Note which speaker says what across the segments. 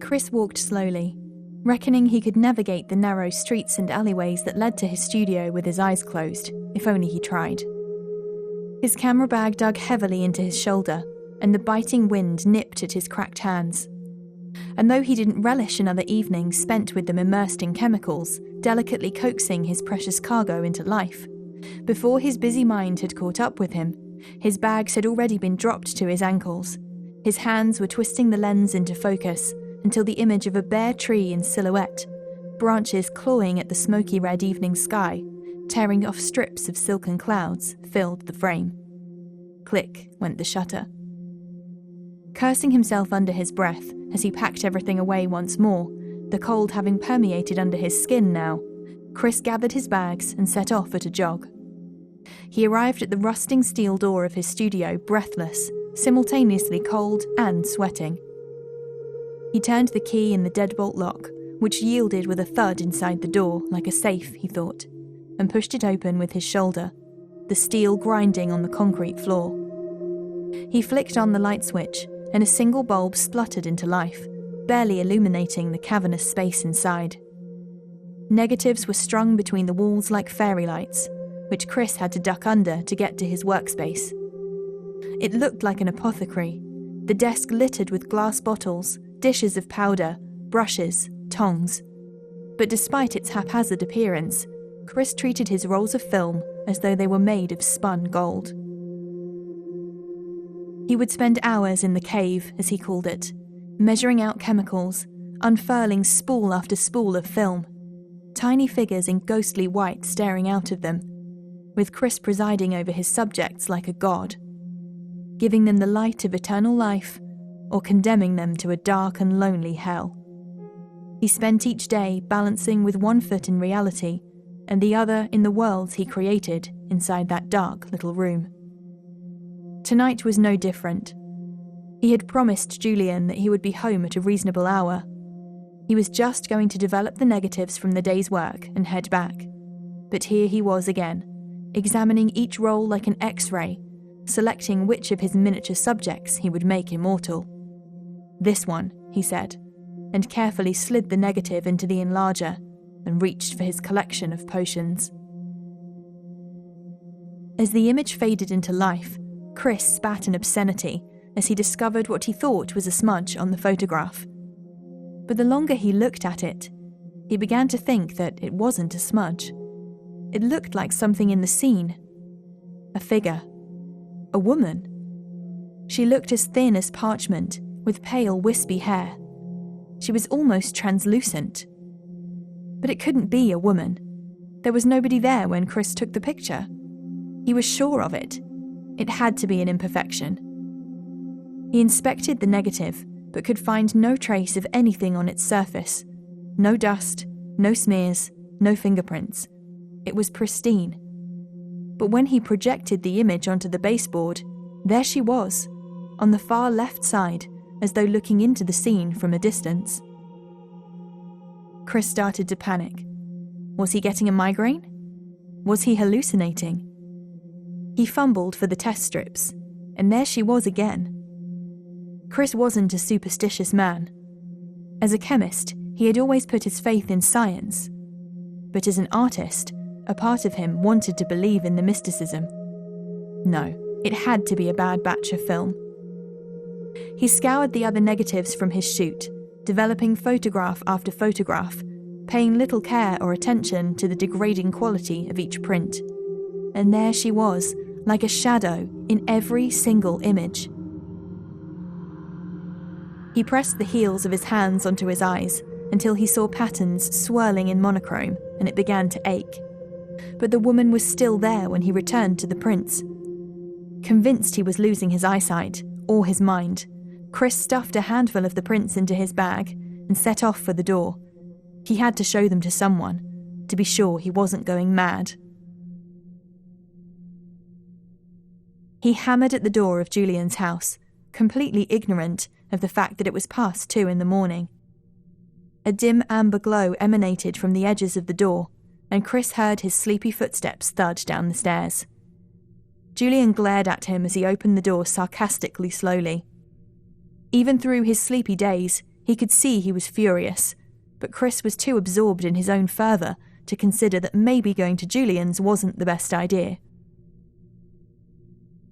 Speaker 1: Chris walked slowly, reckoning he could navigate the narrow streets and alleyways that led to his studio with his eyes closed, if only he tried. His camera bag dug heavily into his shoulder, and the biting wind nipped at his cracked hands. And though he didn't relish another evening spent with them immersed in chemicals, delicately coaxing his precious cargo into life, before his busy mind had caught up with him, his bags had already been dropped to his ankles. His hands were twisting the lens into focus until the image of a bare tree in silhouette, branches clawing at the smoky red evening sky, tearing off strips of silken clouds, filled the frame. Click went the shutter. Cursing himself under his breath as he packed everything away once more, the cold having permeated under his skin now, Chris gathered his bags and set off at a jog. He arrived at the rusting steel door of his studio breathless, simultaneously cold and sweating. He turned the key in the deadbolt lock, which yielded with a thud inside the door like a safe, he thought, and pushed it open with his shoulder, the steel grinding on the concrete floor. He flicked on the light switch, and a single bulb spluttered into life, barely illuminating the cavernous space inside. Negatives were strung between the walls like fairy lights, which Chris had to duck under to get to his workspace. It looked like an apothecary, the desk littered with glass bottles, dishes of powder, brushes, tongs. But despite its haphazard appearance, Chris treated his rolls of film as though they were made of spun gold. He would spend hours in the cave, as he called it, measuring out chemicals, unfurling spool after spool of film, tiny figures in ghostly white staring out of them, with Chris presiding over his subjects like a god, giving them the light of eternal life or condemning them to a dark and lonely hell. He spent each day balancing with one foot in reality and the other in the worlds he created inside that dark little room. Tonight was no different. He had promised Julian that he would be home at a reasonable hour. He was just going to develop the negatives from the day's work and head back. But here he was again, examining each roll like an X-ray, selecting which of his miniature subjects he would make immortal. This one, he said, and carefully slid the negative into the enlarger and reached for his collection of potions. As the image faded into life, Chris spat an obscenity as he discovered what he thought was a smudge on the photograph. But the longer he looked at it, he began to think that it wasn't a smudge. It looked like something in the scene. A figure. A woman. She looked as thin as parchment, with pale, wispy hair. She was almost translucent. But it couldn't be a woman. There was nobody there when Chris took the picture. He was sure of it. It had to be an imperfection. He inspected the negative, but could find no trace of anything on its surface. No dust, no smears, no fingerprints. It was pristine. But when he projected the image onto the baseboard, there she was, on the far left side, as though looking into the scene from a distance. Chris started to panic. Was he getting a migraine? Was he hallucinating? He fumbled for the test strips, and there she was again. Chris wasn't a superstitious man. As a chemist, he had always put his faith in science. But as an artist, a part of him wanted to believe in the mysticism. No, it had to be a bad batch of film. He scoured the other negatives from his shoot, developing photograph after photograph, paying little care or attention to the degrading quality of each print. And there she was, like a shadow in every single image. He pressed the heels of his hands onto his eyes until he saw patterns swirling in monochrome, and it began to ache. But the woman was still there when he returned to the prints. Convinced he was losing his eyesight, or his mind, Chris stuffed a handful of the prints into his bag and set off for the door. He had to show them to someone, to be sure he wasn't going mad. He hammered at the door of Julian's house, completely ignorant of the fact that it was past 2 a.m. A dim amber glow emanated from the edges of the door, and Chris heard his sleepy footsteps thud down the stairs. Julian glared at him as he opened the door sarcastically slowly. Even through his sleepy days, He could see he was furious, but Chris was too absorbed in his own fervour to consider that maybe going to Julian's wasn't the best idea.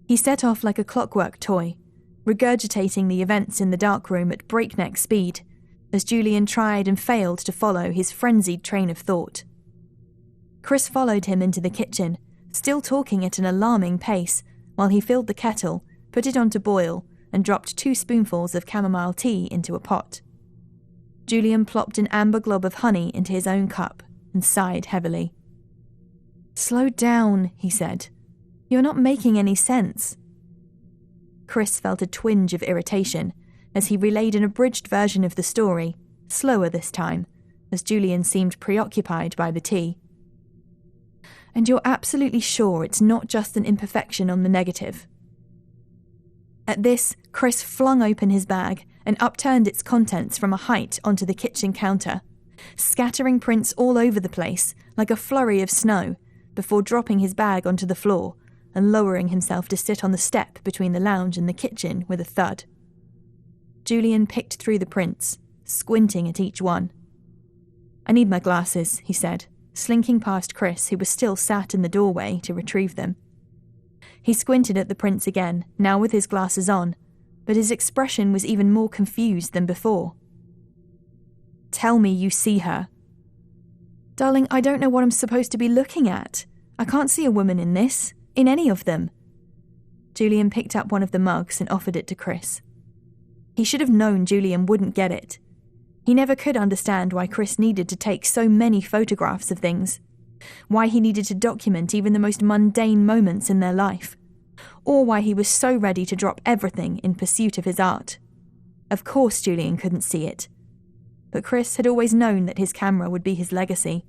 Speaker 1: He set off like a clockwork toy, regurgitating the events in the darkroom at breakneck speed, as Julian tried and failed to follow his frenzied train of thought. Chris followed him into the kitchen, still talking at an alarming pace, while he filled the kettle, put it on to boil, and dropped 2 spoonfuls of chamomile tea into a pot. Julian plopped an amber glob of honey into his own cup and sighed heavily. "Slow down," he said. "You're not making any sense." Chris felt a twinge of irritation as he relayed an abridged version of the story, slower this time, as Julian seemed preoccupied by the tea. "And you're absolutely sure it's not just an imperfection on the negative?" At this, Chris flung open his bag and upturned its contents from a height onto the kitchen counter, scattering prints all over the place like a flurry of snow, before dropping his bag onto the floor and lowering himself to sit on the step between the lounge and the kitchen with a thud. Julian picked through the prints, squinting at each one. "I need my glasses," he said, slinking past Chris, who was still sat in the doorway, to retrieve them. He squinted at the prints again, now with his glasses on, but his expression was even more confused than before. "Tell me you see her." "Darling, I don't know what I'm supposed to be looking at. I can't see a woman in this, in any of them." Julian picked up one of the mugs and offered it to Chris. He should have known Julian wouldn't get it. He never could understand why Chris needed to take so many photographs of things, why he needed to document even the most mundane moments in their life, or why he was so ready to drop everything in pursuit of his art. Of course Julian couldn't see it, but Chris had always known that his camera would be his legacy,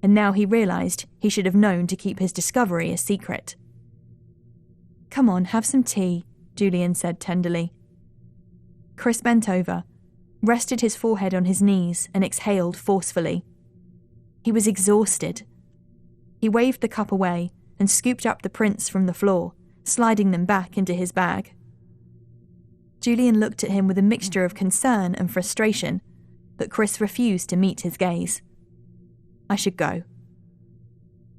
Speaker 1: and now he realised he should have known to keep his discovery a secret. "Come on, have some tea," Julian said tenderly. Chris bent over, rested his forehead on his knees, and exhaled forcefully. He was exhausted. He waved the cup away and scooped up the prints from the floor, sliding them back into his bag. Julian looked at him with a mixture of concern and frustration, but Chris refused to meet his gaze. "I should go."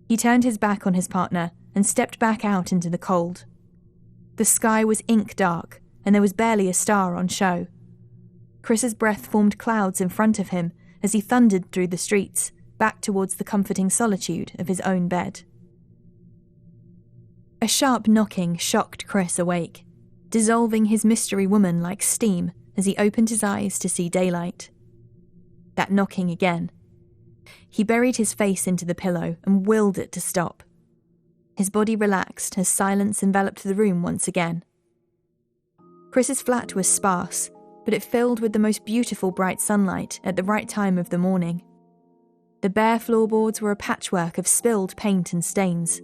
Speaker 1: He turned his back on his partner and stepped back out into the cold. The sky was ink dark, and there was barely a star on show. Chris's breath formed clouds in front of him as he thundered through the streets, back towards the comforting solitude of his own bed. A sharp knocking shocked Chris awake, dissolving his mystery woman like steam as he opened his eyes to see daylight. That knocking again. He buried his face into the pillow and willed it to stop. His body relaxed as silence enveloped the room once again. Chris's flat was sparse, but it filled with the most beautiful bright sunlight at the right time of the morning. The bare floorboards were a patchwork of spilled paint and stains.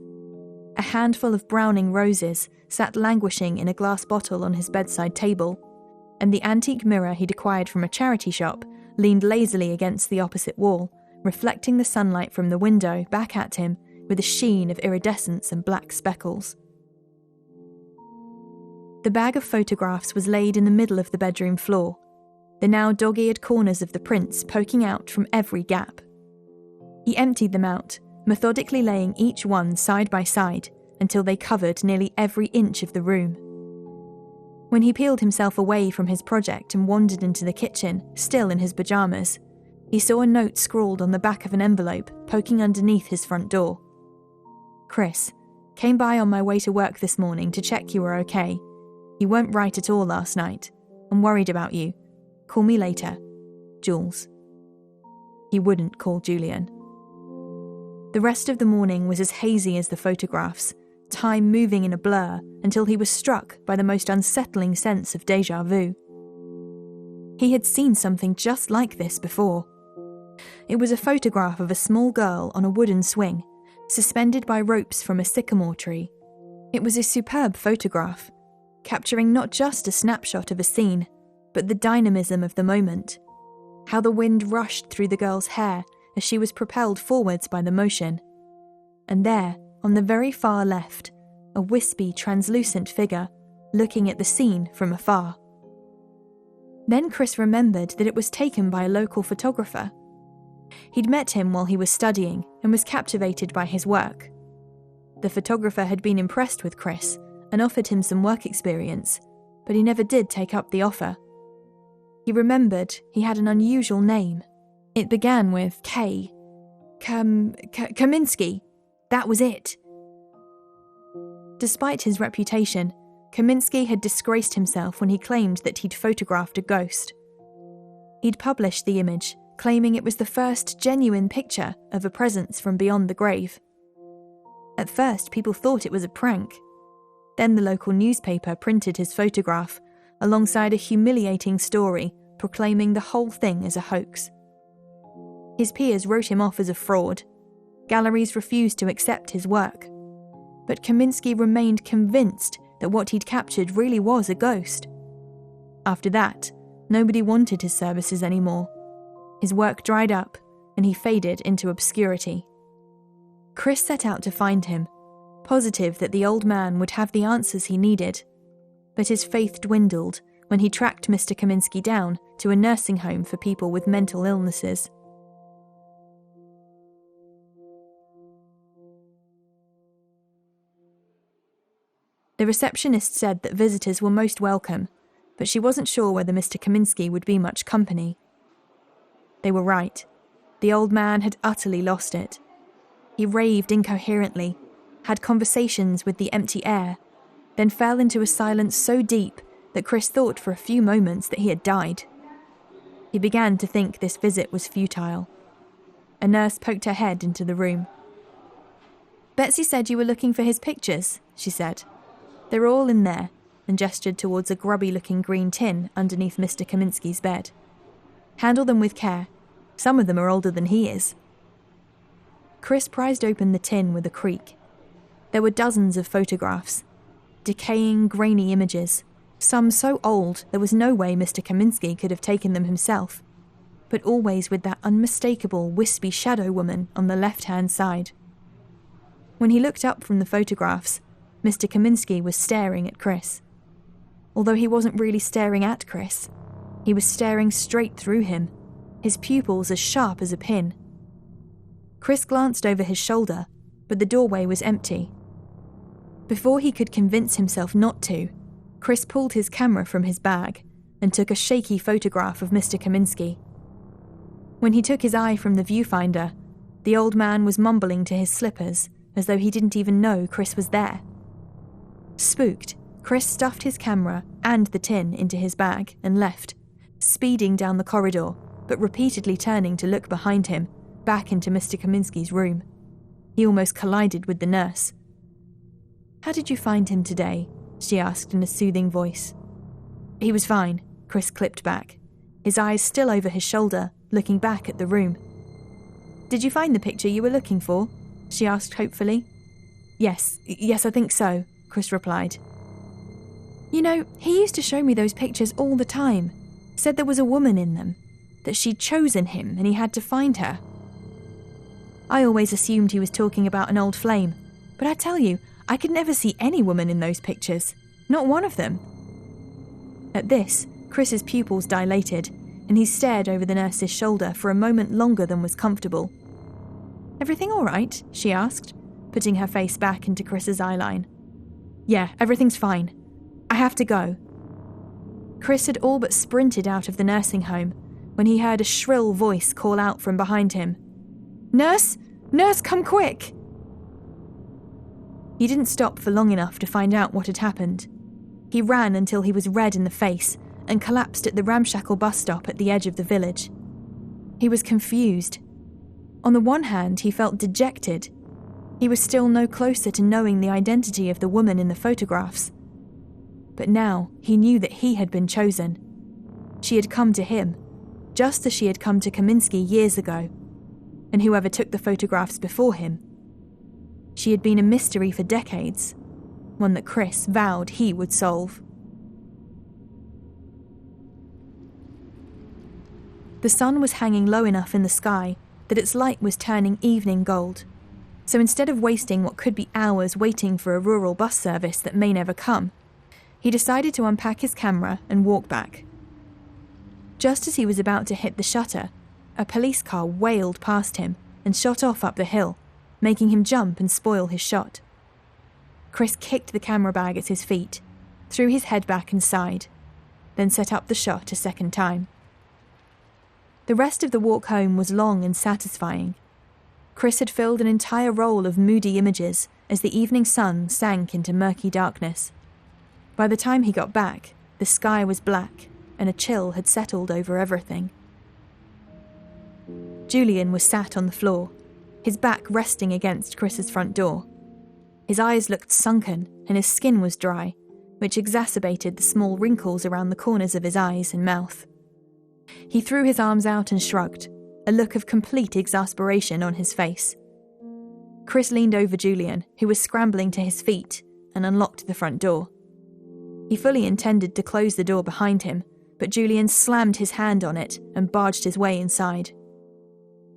Speaker 1: A handful of browning roses sat languishing in a glass bottle on his bedside table, and the antique mirror he'd acquired from a charity shop leaned lazily against the opposite wall, reflecting the sunlight from the window back at him with a sheen of iridescence and black speckles. The bag of photographs was laid in the middle of the bedroom floor, the now dog-eared corners of the prints poking out from every gap. He emptied them out, methodically laying each one side by side until they covered nearly every inch of the room. When he peeled himself away from his project and wandered into the kitchen, still in his pyjamas, he saw a note scrawled on the back of an envelope poking underneath his front door. "Chris, came by on my way to work this morning to check you were okay. You weren't right at all last night. I'm worried about you. Call me later. Jules." He wouldn't call Julian. The rest of the morning was as hazy as the photographs, time moving in a blur until he was struck by the most unsettling sense of déjà vu. He had seen something just like this before. It was a photograph of a small girl on a wooden swing, suspended by ropes from a sycamore tree. It was a superb photograph, capturing not just a snapshot of a scene, but the dynamism of the moment. How the wind rushed through the girl's hair as she was propelled forwards by the motion. And there, on the very far left, a wispy, translucent figure, looking at the scene from afar. Then Chris remembered that it was taken by a local photographer. He'd met him while he was studying and was captivated by his work. The photographer had been impressed with Chris and offered him some work experience, but he never did take up the offer. He remembered he had an unusual name. It began with K. Kaminsky. That was it. Despite his reputation, Kaminsky had disgraced himself when he claimed that he'd photographed a ghost. He'd published the image, claiming it was the first genuine picture of a presence from beyond the grave. At first, people thought it was a prank. Then the local newspaper printed his photograph alongside a humiliating story proclaiming the whole thing as a hoax. His peers wrote him off as a fraud. Galleries refused to accept his work. But Kaminsky remained convinced that what he'd captured really was a ghost. After that, nobody wanted his services anymore. His work dried up, and he faded into obscurity. Chris set out to find him, positive that the old man would have the answers he needed. But his faith dwindled when he tracked Mr. Kaminsky down to a nursing home for people with mental illnesses. The receptionist said that visitors were most welcome, but she wasn't sure whether Mr. Kaminsky would be much company. They were right. The old man had utterly lost it. He raved incoherently, had conversations with the empty air, then fell into a silence so deep that Chris thought for a few moments that he had died. He began to think this visit was futile. A nurse poked her head into the room. "Betsy said you were looking for his pictures," she said. "They're all in there," and gestured towards a grubby-looking green tin underneath Mr. Kaminsky's bed. "Handle them with care. Some of them are older than he is." Chris prized open the tin with a creak. There were dozens of photographs. Decaying, grainy images. Some so old there was no way Mr. Kaminsky could have taken them himself. But always with that unmistakable, wispy shadow woman on the left-hand side. When he looked up from the photographs, Mr. Kaminsky was staring at Chris. Although he wasn't really staring at Chris, he was staring straight through him, his pupils as sharp as a pin. Chris glanced over his shoulder, but the doorway was empty. Before he could convince himself not to, Chris pulled his camera from his bag and took a shaky photograph of Mr. Kaminsky. When he took his eye from the viewfinder, the old man was mumbling to his slippers as though he didn't even know Chris was there. Spooked, Chris stuffed his camera and the tin into his bag and left, speeding down the corridor, but repeatedly turning to look behind him, back into Mr. Kaminsky's room. He almost collided with the nurse. "How did you find him today?" she asked in a soothing voice. "He was fine," Chris clipped back, his eyes still over his shoulder, looking back at the room. "Did you find the picture you were looking for?" she asked hopefully. Yes, I think so," Chris replied. "You know, he used to show me those pictures all the time. Said there was a woman in them, that she'd chosen him and he had to find her. I always assumed he was talking about an old flame, but I tell you, I could never see any woman in those pictures. Not one of them." At this, Chris's pupils dilated, and he stared over the nurse's shoulder for a moment longer than was comfortable. "Everything all right?" she asked, putting her face back into Chris's eyeline. "Yeah, everything's fine. I have to go." Chris had all but sprinted out of the nursing home when he heard a shrill voice call out from behind him. "Nurse! Nurse, come quick!" He didn't stop for long enough to find out what had happened. He ran until he was red in the face and collapsed at the ramshackle bus stop at the edge of the village. He was confused. On the one hand, he felt dejected. He was still no closer to knowing the identity of the woman in the photographs. But now he knew that he had been chosen. She had come to him, just as she had come to Kaminsky years ago, and whoever took the photographs before him. She had been a mystery for decades, one that Chris vowed he would solve. The sun was hanging low enough in the sky that its light was turning evening gold, so instead of wasting what could be hours waiting for a rural bus service that may never come, he decided to unpack his camera and walk back. Just as he was about to hit the shutter, a police car wailed past him and shot off up the hill, making him jump and spoil his shot. Chris kicked the camera bag at his feet, threw his head back and sighed, then set up the shot a second time. The rest of the walk home was long and satisfying. Chris had filled an entire roll of moody images as the evening sun sank into murky darkness. By the time he got back, the sky was black and a chill had settled over everything. Julian was sat on the floor, his back resting against Chris's front door. His eyes looked sunken and his skin was dry, which exacerbated the small wrinkles around the corners of his eyes and mouth. He threw his arms out and shrugged, a look of complete exasperation on his face. Chris leaned over Julian, who was scrambling to his feet, and unlocked the front door. He fully intended to close the door behind him, but Julian slammed his hand on it and barged his way inside.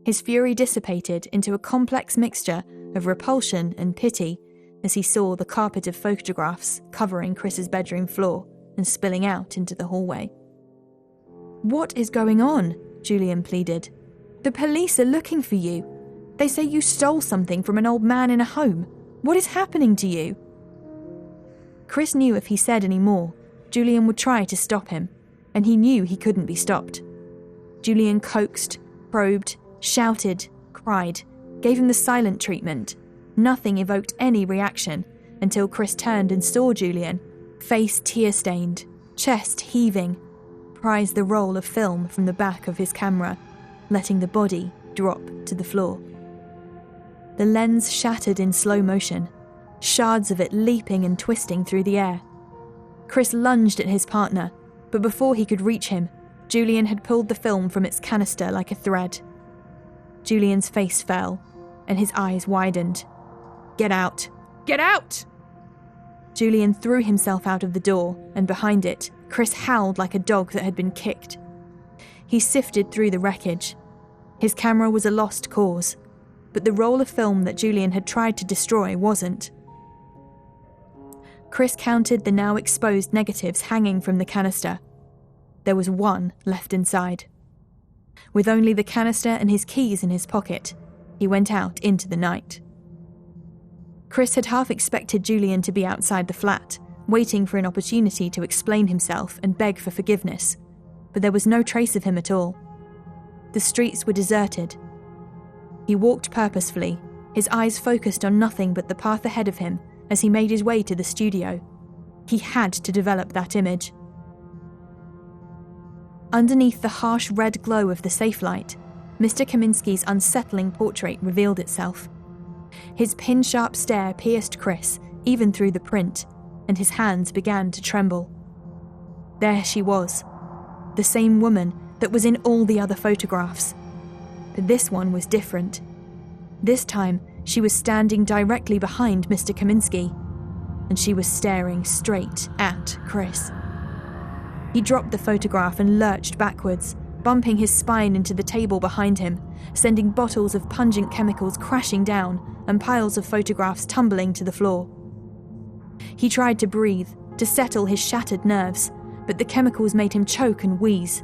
Speaker 1: His fury dissipated into a complex mixture of repulsion and pity as he saw the carpet of photographs covering Chris's bedroom floor and spilling out into the hallway. "What is going on?" Julian pleaded. "The police are looking for you. They say you stole something from an old man in a home. What is happening to you?" Chris knew if he said any more, Julian would try to stop him, and he knew he couldn't be stopped. Julian coaxed, probed, shouted, cried, gave him the silent treatment. Nothing evoked any reaction until Chris turned and saw Julian, face tear-stained, chest heaving, prise the roll of film from the back of his camera, letting the body drop to the floor. The lens shattered in slow motion, shards of it leaping and twisting through the air. Chris lunged at his partner, but before he could reach him, Julian had pulled the film from its canister like a thread. Julian's face fell, and his eyes widened. "Get out! Get out!" Julian threw himself out of the door, and behind it, Chris howled like a dog that had been kicked. He sifted through the wreckage. His camera was a lost cause, but the roll of film that Julian had tried to destroy wasn't. Chris counted the now exposed negatives hanging from the canister. There was one left inside. With only the canister and his keys in his pocket, he went out into the night. Chris had half expected Julian to be outside the flat, waiting for an opportunity to explain himself and beg for forgiveness, but there was no trace of him at all. The streets were deserted. He walked purposefully, his eyes focused on nothing but the path ahead of him as he made his way to the studio. He had to develop that image. Underneath the harsh red glow of the safe light, Mr. Kaminsky's unsettling portrait revealed itself. His pin-sharp stare pierced Chris, even through the print, and his hands began to tremble. There she was, the same woman that was in all the other photographs. But this one was different. This time, she was standing directly behind Mr. Kaminsky, and she was staring straight at Chris. He dropped the photograph and lurched backwards, bumping his spine into the table behind him, sending bottles of pungent chemicals crashing down and piles of photographs tumbling to the floor. He tried to breathe, to settle his shattered nerves, but the chemicals made him choke and wheeze.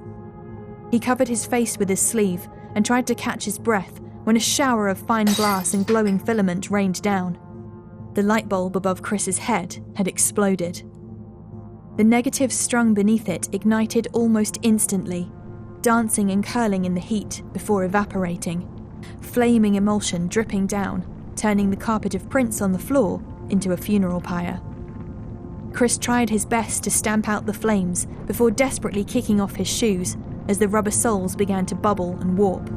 Speaker 1: He covered his face with his sleeve and tried to catch his breath when a shower of fine glass and glowing filament rained down. The light bulb above Chris's head had exploded. The negatives strung beneath it ignited almost instantly, dancing and curling in the heat before evaporating, flaming emulsion dripping down, turning the carpet of prints on the floor into a funeral pyre. Chris tried his best to stamp out the flames before desperately kicking off his shoes as the rubber soles began to bubble and warp.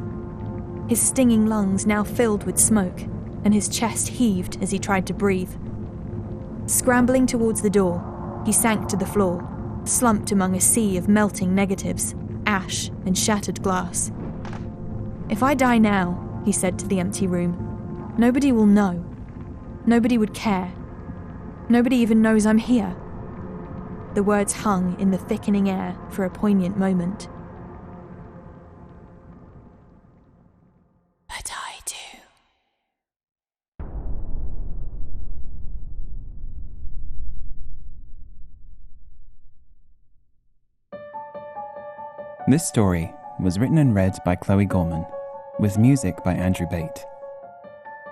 Speaker 1: His stinging lungs now filled with smoke, and his chest heaved as he tried to breathe. Scrambling towards the door, he sank to the floor, slumped among a sea of melting negatives, ash and shattered glass. "If I die now," he said to the empty room, "nobody will know. Nobody would care. Nobody even knows I'm here." The words hung in the thickening air for a poignant moment. But I do.
Speaker 2: This story was written and read by Chloe Gorman, with music by Andrew Bate.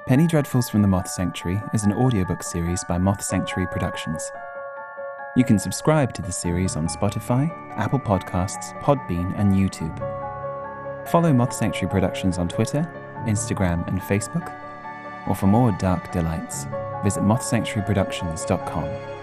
Speaker 2: Penny Dreadfuls from the Moth Sanctuary is an audiobook series by Moth Sanctuary Productions. You can subscribe to the series on Spotify, Apple Podcasts, Podbean, and YouTube. Follow Moth Sanctuary Productions on Twitter, Instagram, and Facebook. Or for more dark delights, visit mothsanctuaryproductions.com.